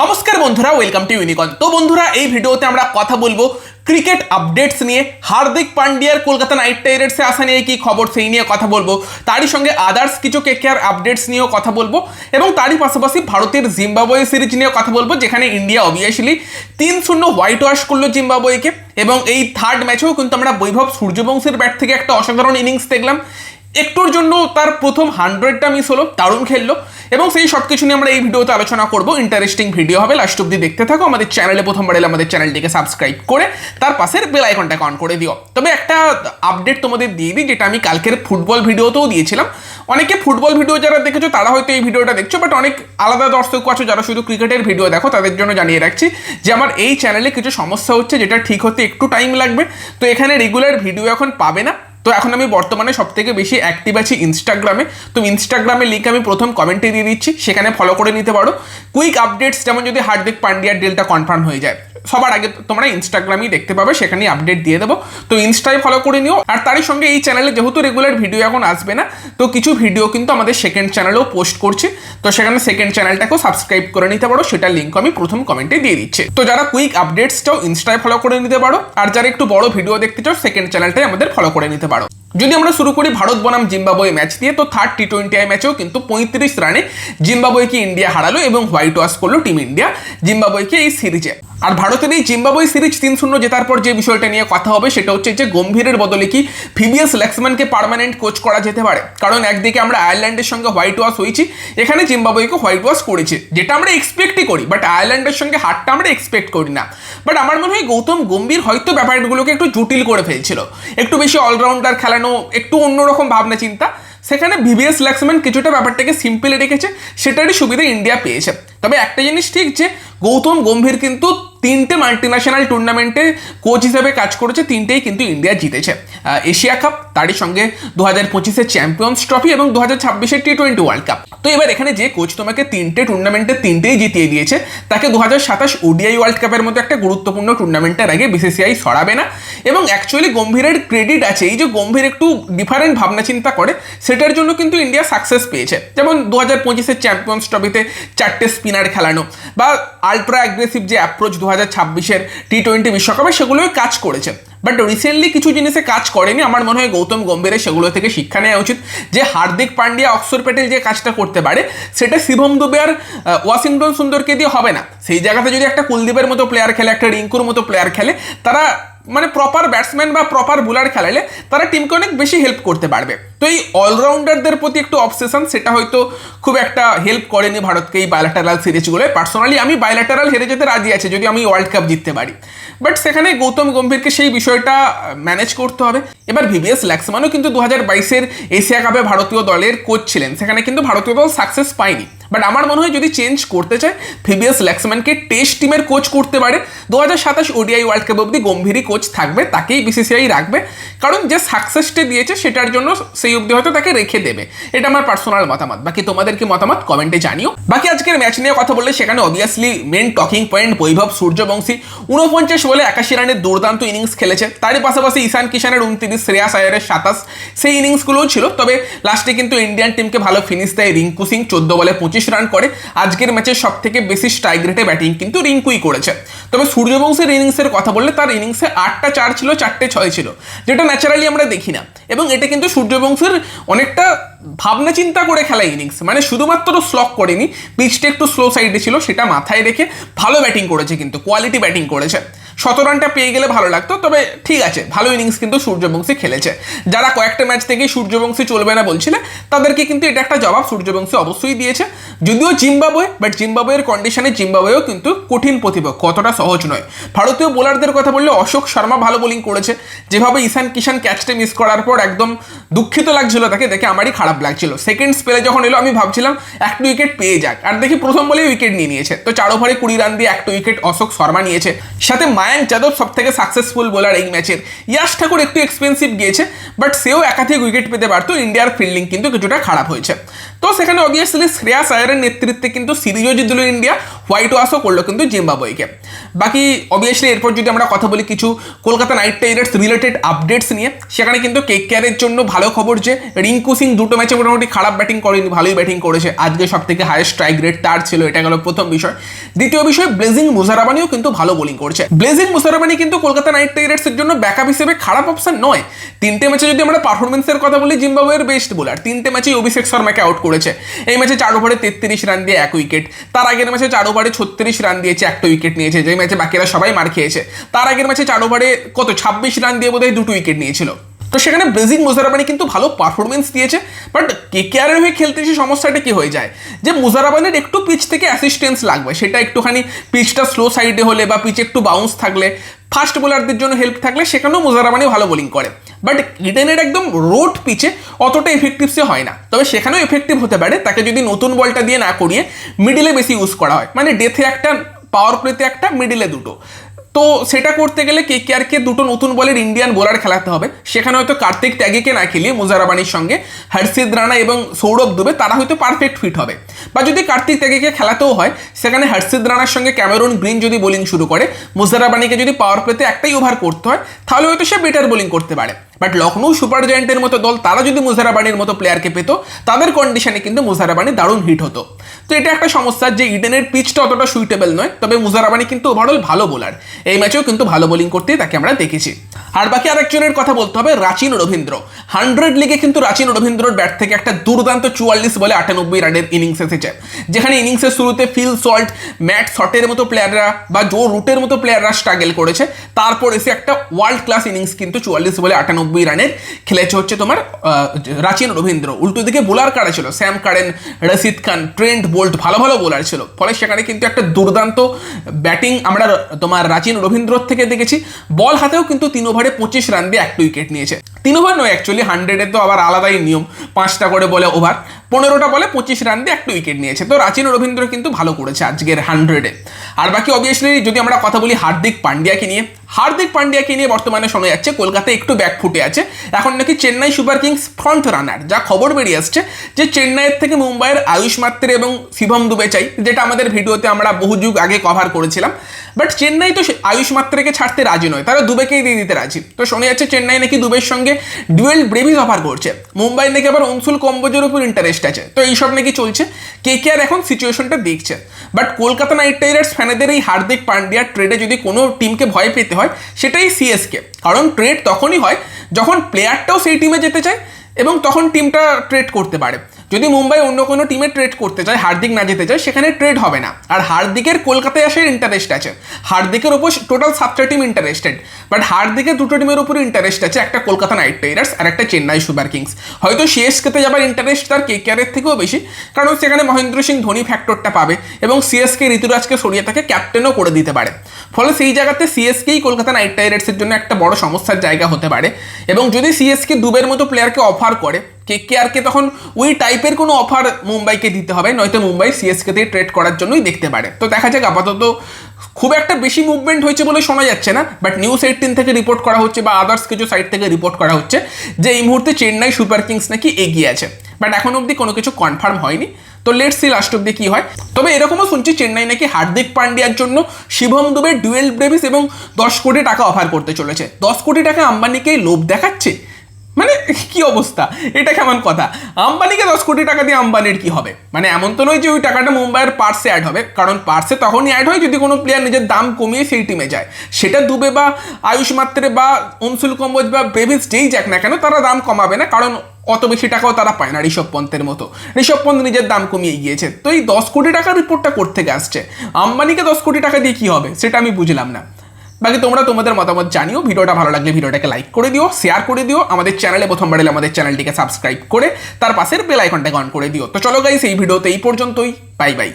নমস্কার বন্ধুরা, welcome to unicorn. তো বন্ধুরা, এই ভিডিওতে আমরা কথা বলবো ক্রিকেট আপডেটস নিয়ে। হার্দিক পান্ডিয়ার কলকাতা নাইট রাইডার্সে আসা নিয়ে কি খবর সেই নিয়ে কথা বলবো, তারই সঙ্গে আদার্স কিছু কেকেআর আপডেটস নিয়েও কথা বলবো এবং তারই পাশাপাশি ভারতের জিম্বাবুয়ে সিরিজ নিয়েও কথা বলবো, যেখানে ইন্ডিয়া অবভিয়াসলি 3-0 হোয়াইট ওয়াশ করলো জিম্বাবুয়েকে। এবং এই থার্ড ম্যাচেও কিন্তু আমরা বৈভব সূর্যবংশীর ব্যাট থেকে একটা অসাধারণ ইনিংস দেখলাম। একটুর জন্য তার প্রথম 100টা মিস হলো, দারুণ খেললো এবং সেই সব কিছু নিয়ে আমরা এই ভিডিওতে আলোচনা করবো। ইন্টারেস্টিং ভিডিও হবে, লাস্ট অব্দি দেখতে থাকো। আমাদের চ্যানেলে প্রথমবার এলে আমাদের চ্যানেলটিকে সাবস্ক্রাইব করে তার পাশের বেল আইকনটাকে অন করে দিও। তবে একটা আপডেট তোমাদের দিয়ে দিই, যেটা আমি কালকের ফুটবল ভিডিওতেও দিয়েছিলাম। অনেকে ফুটবল ভিডিও যারা দেখেছো তারা হয়তো এই ভিডিওটা দেখছো, বাট অনেক আলাদা দর্শক আছো যারা শুধু ক্রিকেটের ভিডিও দেখো, তাদের জন্য জানিয়ে রাখছি যে আমার এই চ্যানেলে কিছু সমস্যা হচ্ছে, যেটা ঠিক হতে একটু টাইম লাগবে। তো এখানে রেগুলার ভিডিও এখন পাবে না। তো এখন আমি বর্তমানে সব থেকে বেশি অ্যাক্টিভ আছি ইনস্টাগ্রামে। তো ইনস্টাগ্রামের লিঙ্ক আমি প্রথম কমেন্টে দিয়ে দিচ্ছি, সেখানে ফলো করে নিতে পারো। কুইক আপডেটস, যেমন যদি হার্দিক পান্ডিয়ার ডিলটা কনফার্ম হয়ে যায়, সবার আগে তোমরা ইনস্টাগ্রামেই দেখতে পাবে, সেখানেই আপডেট দিয়ে দেবো। তো ইনস্টায় ফলো করে নিও। আর তারই সঙ্গে এই চ্যানেলে যেহেতু রেগুলার ভিডিও এখন আসবে না, তো কিছু ভিডিও কিন্তু আমাদের সেকেন্ড চ্যানেলেও পোস্ট করছি। তো সেখানে সেকেন্ড চ্যানেলটাকেও সাবস্ক্রাইব করে নিতে পারো, সেটার লিঙ্ক আমি প্রথম কমেন্টে দিয়ে দিচ্ছি। তো যারা কুইক আপডেটস চাও ইনস্টায় ফলো করে নিতে পারো, আর যারা একটু বড় ভিডিও দেখতে চাও সেকেন্ড চ্যানেলটাই আমাদের ফলো করে নিতে পারো। যদি আমরা শুরু করি ভারত বনাম জিম্বাবুয়ে ম্যাচ দিয়ে, তো থার্ড টি20 ম্যাচেও কিন্তু 35 রানে জিম্বাবুয়েকে ইন্ডিয়া হারালো এবং হোয়াইট ওয়াশ করলো টিম ইন্ডিয়া জিম্বাবুয়েকে এই সিরিজে। আর ভারতের এই জিম্বাবুয়ে সিরিজ 3-0 জেতার পর যে বিষয়টা নিয়ে কথা হবে সেটা হচ্ছে যে গম্ভীরের বদলে কি ভিভিএস লক্ষ্মণকে পার্মানেন্ট কোচ করা যেতে পারে। কারণ একদিকে আমরা আয়ারল্যান্ডের সঙ্গে হোয়াইট ওয়াশ হয়েছি, এখানে জিম্বাবুয়েকে হোয়াইট ওয়াশ করেছে, যেটা আমরা এক্সপেক্টই করি, বাট আয়ারল্যান্ডের সঙ্গে হারটা আমরা এক্সপেক্ট করি না। বাট আমার মনে হয় গৌতম গম্ভীর হয়তো ব্যাপারগুলোকে একটু জটিল করে ফেলছিল, একটু বেশি অলরাউন্ডার খেলানো, একটু অন্যরকম ভাবনা চিন্তা। সেখানে ভিভিএস লক্ষ্মণ কিছুটা ব্যাপারটাকে সিম্পল রেখেছে, সেটারই সুবিধা ইন্ডিয়া পেয়েছে। তবে একটা জিনিস ঠিক, যে গৌতম গম্ভীর কিন্তু 3টে মাল্টিন্যাশনাল টুর্নামেন্টে কোচ হিসেবে কাজ করেছে, 3টেই কিন্তু ইন্ডিয়া জিতেছে। এশিয়া কাপ, তারই সঙ্গে 2025-এর চ্যাম্পিয়ন্স ট্রফি এবং 2026-এর টি20 ওয়ার্ল্ড কাপ। তো এবার এখানে যে কোচ তোমাকে 3টে টুর্নামেন্টে 3টেই জিতিয়ে দিয়েছে, তাকে 2027 ওডিআই ওয়ার্ল্ড কাপের মতো একটা গুরুত্বপূর্ণ টুর্নামেন্টের আগে বিসিসিআই সরাবে না। এবং অ্যাকচুয়ালি গম্ভীরের ক্রেডিট আছে, এই যে গম্ভীর একটু ডিফারেন্ট ভাবনা চিন্তা করে, সেটার জন্য কিন্তু ইন্ডিয়া সাকসেস পেয়েছে। যেমন 2025-এর চ্যাম্পিয়ন্স ট্রফিতে 4টে স্পিনার খেলানো, বা আলট্রা অ্যাগ্রেসিভ যে অ্যাপ্রোচ 2026-এর টি20 বিশ্বকাপে, সেগুলোই কাজ করেছে। বাট রিসেন্টলি কিছু জিনিসে কাজ করেনি। আমার মনে হয় গৌতম গম্ভীরের সেগুলো থেকে শিক্ষা নেওয়া উচিত। যে হার্দিক পান্ডিয়া, অক্ষর প্যাটেল যে কাজটা করতে পারে, সেটা শিবম দুবে আর ওয়াশিংটন সুন্দরকে দিয়ে হবে না। সেই জায়গাতে যদি একটা কুলদীপের মতো প্লেয়ার খেলে, একটা রিঙ্কুর মতো প্লেয়ার খেলে, তারা মানে প্রপার ব্যাটসম্যান বা প্রপার বোলার খেলালে তারা টিমকে অনেক বেশি হেল্প করতে পারবে। তো এই অলরাউন্ডারদের প্রতি একটু অবসেশন, সেটা হয়তো খুব একটা হেল্প করেনি ভারতকে এই বাইল্যাটারাল সিরিজগুলোয়। পার্সোনালি আমি বাইল্যাটারাল হেরে যেতে রাজি আছি যদি আমি ওয়ার্ল্ড কাপ জিততে পারি, বাট সেখানে গৌতম গম্ভীরকে সেই বিষয়টা ম্যানেজ করতে হবে। এবার ভিভিএস লক্ষ্মণও কিন্তু 2022-এর এশিয়া কাপে ভারতীয় দলের কোচ ছিলেন, সেখানে কিন্তু ভারতীয় দল সাকসেস পায়নি। বাট আমার মনে হয় যদি চেঞ্জ করতে চায়, ভিভিএস লক্ষ্মণকে টেস্ট টিমের কোচ করতে পারে। 2027 ওডিআই ওয়ার্ল্ড কাপ অবধি গম্ভীরই কোচ থাকবে, তাকেই বিসিসিআই রাখবে, কারণ যে সাকসেসটা দিয়েছে সেটার জন্য সেই অবধি হয়তো তাকে রেখে দেবে। এটা আমার পার্সোনাল মতামত। বাকি তোমাদের কি মতামত কমেন্টে জানিও। বাকি আজকের ম্যাচ নিয়ে কথা বললে সেখানে অবভিয়াসলি মেন টকিং পয়েন্ট বৈভব সূর্যবংশী 49 বলে 81 রানের দুর্দান্ত ইনিংস খেলেছে। তারই পাশাপাশি ঈশান কিষানের 29, শ্রেয়াস আয়ারের 27, সেই ইনিংসগুলোও ছিল। তবে লাস্টে কিন্তু ইন্ডিয়ান টিমকে ভালো ফিনিশ দেয় রিঙ্কু সিং, 14 বলে 25 রান করে। আজকের ম্যাচের সব থেকে বেশি স্ট্রাইক রেটে ব্যাটিং কিন্তু রিঙ্কুই করেছে। তবে সূর্যবংশীর ইনিংসের কথা বললে তার ইনিংসে 8টা 4 ছিল, 4টে 6 ছিল, যেটা ন্যাচারালি আমরা দেখি না। এবং এটা কিন্তু সূর্যবংশীর অনেকটা ভাবনা চিন্তা করে খেলা ইনিংস, মানে শুধুমাত্র স্লক করেনি, পিচটা একটু স্লো সাইডে ছিল, সেটা মাথায় রেখে ভালো ব্যাটিং করেছে, কিন্তু কোয়ালিটি ব্যাটিং করেছে। 17 রানটা পেয়ে গেলে ভালো লাগতো, তবে ঠিক আছে, ভালো ইনিংস কিন্তু সূর্যবংশী খেলেছে। যারা কয়েকটা ম্যাচ থেকেই সূর্যবংশী চলবে না বলছিলে, তাদেরকে কিন্তু এটা একটা জবাব সূর্যবংশী অবশ্যই দিয়েছে। যদিও জিম্বাবুয়ে, বাট জিম্বাবুয়ের কন্ডিশনে জিম্বাবুয়েও কিন্তু কঠিন প্রতিপক্ষ, অতটা সহজ নয়। ভারতীয় বোলারদের কথা বললে অশোক শর্মা ভালো বোলিং করেছে। যেভাবে ঈশান কিষান ক্যাচটা মিস করার পর একদম দুঃখিত লাগছিল তাকে দেখে, আমারই খারাপ লাগছিল। সেকেন্ড স্পেলে যখন এলো আমি ভাবছিলাম একটা উইকেট পেয়ে যাক, আর দেখি প্রথম বলেই উইকেট নিয়ে নিয়েছে। তো 4 ওভারে 20 রান দিয়ে একটা উইকেট অশোক শর্মা নিয়েছে। সাথে মায়াঙ্ক যাদব সব থেকে সাকসেসফুল বোলার এই ম্যাচের। ইয়াশ ঠাকুর একটু এক্সপেন্সিভ গিয়েছে, বাট সেও একাধিক উইকেট পেতে পারতো। ইন্ডিয়ার ফিল্ডিং কিন্তু কিছুটা খারাপ হয়েছে। তো তো সেখানে অবভিয়াসলি শ্রেয়াস আয়ারের নেতৃত্বে কিন্তু সিরিজও জিতল ইন্ডিয়া, হোয়াইট ওয়াশও করলো কিন্তু জিম্বাবুয়েকে। বাকি অবভিয়াসলি এরপর যদি আমরা কথা বলি কিছু Kolkata night Riders related updates নিয়ে, সেখানে কিন্তু কেকেআরের জন্য ভালো খবর যে রিঙ্কু সিং দুটো ম্যাচে মোটামুটি খারাপ ব্যাটিং করেনি, ভালোই ব্যাটিং করেছে। আজকে সব থেকে হাইয়েস্ট স্ট্রাইক রেট তার ছিল, এটা গেল প্রথম বিষয়। দ্বিতীয় বিষয়, ব্লেজিং মুজারাবানিও কিন্তু ভালো বোলিং করছে। ব্লেজিং মুজারাবানি কিন্তু কলকাতা নাইট রাইডার্সের জন্য ব্যাকআপ হিসেবে খারাপ অপশন নয়। 3টে ম্যাচে যদি আমরা পারফরমেন্সের কথা বলি, জিম্বাবুয়ের বেস্ট বোলার 3টে ম্যাচেই অভিষেক শর্মাকে আউট করেছে। এই ম্যাচে 4 ওভারে 33 রান দিয়ে 1 উইকেট, তার আগের ম্যাচে 4 ওভারে 36 রান দিয়েছে, 1টা উইকেট নিয়েছে, যে ম্যাচে বাকিরা সবাই মার খেয়েছে। তার আগের ম্যাচে 4 ওভারে 26 রান দিয়ে বোধহয় 2টো উইকেট নিয়েছিল। তো সেখানে ব্লেজিং মুজারাবানি কিন্তু ভালো পারফরমেন্স দিয়েছে। বাট কেকেআরের হয়ে খেলতে এসে সমস্যাটা কি হয়ে যায় যে মুজারাবানির একটু পিচ থেকে অ্যাসিস্ট্যান্স লাগবে, সেটা একটুখানি পিচটা স্লো সাইডে হলে বা পিচে একটু বাউন্স থাকলে, ফাস্ট বোলারদের জন্য হেল্প থাকলে সেখানেও মুজারাবানি ভালো বোলিং করে। বাট ইডেনের একদম রোড পিচে অতটা এফেক্টিভ সে হয় না, তবে সেখানেও এফেক্টিভ হতে পারে তাকে যদি নতুন বলটা দিয়ে না করিয়ে মিডিলে বেশি ইউজ করা হয়, মানে ডেথে একটা, পাওয়ার প্লেতে একটা, মিডিলে দুটো। তো সেটা করতে গেলে কেকেআরকে দুটো নতুন বলের ইন্ডিয়ান বোলার খেলাতে হবে। সেখানে হয়তো কার্তিক ত্যাগীকে না খেলিয়ে মুজারাবানির সঙ্গে হর্ষিত রানা এবং সৌরভ দুবে তারা হয়তো পারফেক্ট ফিট হবে। বা যদি কার্তিক ত্যাগীকে খেলাতেও হয়, সেখানে হর্ষিত রানার সঙ্গে ক্যামেরুন গ্রিন যদি বোলিং শুরু করে, মুজারাবানিকে যদি পাওয়ার প্লেতে একটাই ওভার করতে হয়, তাহলে হয়তো সে বেটার বোলিং করতে পারে। বাট লখনৌ সুপার জায়ান্টের মতো দল, তারা যদি মুজারাবানির মতো প্লেয়ারকে পেত, তাদের কন্ডিশনে কিন্তু মুজারাবানি দারুণ হিট হতো। তো এটা একটা সমস্যা যে ইডেনের পিচটা অতটা সুইটেবল নয়, তবে মুজারাবানি কিন্তু ওভারঅল ভালো বোলার। এই ম্যাচেও কিন্তু ভালো বোলিং করতেই তাকে আমরা দেখেছি। আর বাকি আরেকজনের কথা বলতে হবে, রাচিন রবীন্দ্র। 100 লিগে কিন্তু রাচিন রবীন্দ্রর ব্যাট থেকে একটা দুর্দান্ত 44 বলে 98 রানের ইনিংস এসেছে, যেখানে ইনিংসের শুরুতে ফিল সল্ট, ম্যাট শটের মতো প্লেয়াররা বা জো রুটের মতো প্লেয়াররা স্ট্রাগল করেছে। তারপর এসে একটা ওয়ার্ল্ড ক্লাস ইনিংস কিন্তু 44 বলে 98 রানের খেলেছে হচ্ছে তোমার রাচিন রবীন্দ্র। উল্টো দিকে বোলার কারা ছিল, Sam current, Rashid Khan, Trent Boult, ভালো ভালো বোলার ছিল। ফলে সেখানে কিন্তু একটা দুর্দান্ত ব্যাটিং আমরা তোমার রাচিন রবীন্দ্রর থেকে দেখেছি। বল হাতেও কিন্তু 3 ওভারে 25 রান দিয়ে 1টা উইকেট নিয়েছে। 3 ওভার নয় অ্যাকচুয়ালি, 100-এ তো আবার আলাদাই নিয়ম, 5টা করে বলে ওভার, 15টা বলে 25 রান দিয়ে 1টা উইকেট নিয়েছে। তো রাচিন রবীন্দ্র কিন্তু ভালো করেছে আজকের 100-এ। আর বাকি অবভিয়াসলি যদি আমরা কথা বলি হার্দিক পান্ডিয়াকে নিয়ে, হার্দিক পান্ডিয়াকে নিয়ে বর্তমানে শোনা যাচ্ছে কলকাতায় একটু ব্যাকফুটে আছে। এখন নাকি Chennai super kings front runner, যা খবর বেরিয়ে আসছে যে চেন্নাইয়ের থেকে মুম্বাইয়ের আয়ুষ মাত্রে এবং শিবম দুবে চাই, যেটা আমাদের ভিডিওতে আমরা বহু যুগ আগে কভার করেছিলাম। বাট চেন্নাই তো আয়ুষ মাত্রেকে ছাড়তে রাজি নয়, তারা দুবেকেই দিয়ে দিতে রাজি। তো শোনা যাচ্ছে চেন্নাই নাকি দুবের সঙ্গে ডুয়েল ব্রেভিস অফার করছে, মুম্বাই নাকি আবার অংশুল কম্বোজের উপর ইন্টারেস্ট আছে। তো এইসব নাকি চলছে, কেকেআর এখন সিচুয়েশনটা দেখছে। বাট কলকাতা নাইট রাইডার্স ফ্যানেদের এই হার্দিক পান্ডিয়ার ট্রেডে যদি কোনো টিমকে ভয় পেতে হয়, সেটাই সিএসকে। কারণ ট্রেড তখনই হয় যখন প্লেয়ারটাও সেই টিমে যেতে চায় এবং তখন টিমটা ট্রেড করতে পারে। যদি মুম্বাই অন্য কোনো টিমে ট্রেড করতে চায়, হার্দিক না যেতে চায়, সেখানে ট্রেড হবে না। আর হার্দিকের কলকাতায় আসার ইন্টারেস্ট আছে, হার্দিকের ওপর টোটাল 7টা টিম ইন্টারেস্টেড। বাট হার্দিকের 2টো টিমের উপর ইন্টারেস্ট আছে, একটা কলকাতা নাইট রাইডার্স আর একটা চেন্নাই সুপার কিংস। হয়তো সিএসকেতে যাবার ইন্টারেস্ট তার কেকেআরের থেকেও বেশি, কারণ সেখানে মহেন্দ্র সিং ধোনি ফ্যাক্টরটা পাবে এবং সিএসকে ঋতুরাজকে সরিয়ে তাকে ক্যাপ্টেনও করে দিতে পারে। ফলে সেই জায়গাতে সিএসকেই কলকাতা নাইট রাইডার্সের জন্য একটা বড় সমস্যার জায়গা হতে পারে। এবং যদি সিএসকে দুবের মতো প্লেয়ারকে অফার করে, কেকেআরকে তখন ওই টাইপের কোনো অফার মুম্বাইকে দিতে হবে, নয়তো মুম্বাই সিএসকেতে ট্রেড করার জন্যই দেখতে পারে। তো দেখা যাক, আপাতত খুব একটা বেশি মুভমেন্ট হয়েছে বলে শোনা যাচ্ছে না। বাট নিউজ 18 থেকে রিপোর্ট করা হচ্ছে বা আদার্স কিছু সাইট থেকে রিপোর্ট করা হচ্ছে যে এই মুহূর্তে চেন্নাই সুপার কিংস নাকি এগিয়ে আছে। বাট এখন অবধি কোনো কিছু কনফার্ম হয়নি। তো লেটস সি লাস্ট অব্দি কি হয়। তবে এরকমও শুনছি চেন্নাই নাকি হার্দিক পান্ডিয়ার জন্য শিবম দুবে, ডুয়েল ব্রেভিস এবং 10 কোটি টাকা অফার করতে চলেছে। 10 কোটি টাকা আম্বানিকেই লোভ দেখাচ্ছে, মানে কি অবস্থা, এটা কেমন কথা? আম্বানিকে 10 কোটি টাকা দিয়ে আম্বানির কি হবে? মানে এমন তো নয় যে ওই টাকাটা মুম্বাইয়ের পার্সে অ্যাড হবে, কারণ পার্সে তখনই অ্যাড হয় যদি কোনো প্লেয়ার নিজের দাম কমিয়ে সেই টিমে যায়। সেটা দুবে বা আয়ুষ মাত্রে বা অংশুল কম্বোজ বা ব্রেভিস যেই যাক না কেন, তারা দাম কমাবে না, কারণ অত বেশি টাকাও তারা পায় না ঋষভ পন্থের মতো। ঋষভ পন্থ নিজের দাম কমিয়ে গিয়েছে। তো এই 10 কোটি টাকার রিপোর্টটা কোত্থেকে আসছে? আম্বানিকে 10 কোটি টাকা দিয়ে কি হবে সেটা আমি বুঝলাম না। বাকি তোমরা তোমাদের মতামত জানিও। ভিডিওটা ভালো লাগলে ভিডিওটাকে লাইক করে দিও, শেয়ার করে দিও। আমাদের চ্যানেলে প্রথমবার এলে আমাদের চ্যানেলটিকে সাবস্ক্রাইব করে তার পাশের বেল আইকনটাকে অন করে দিও। তো চলো গাইস, এই ভিডিওতে এই পর্যন্তই। Bye bye.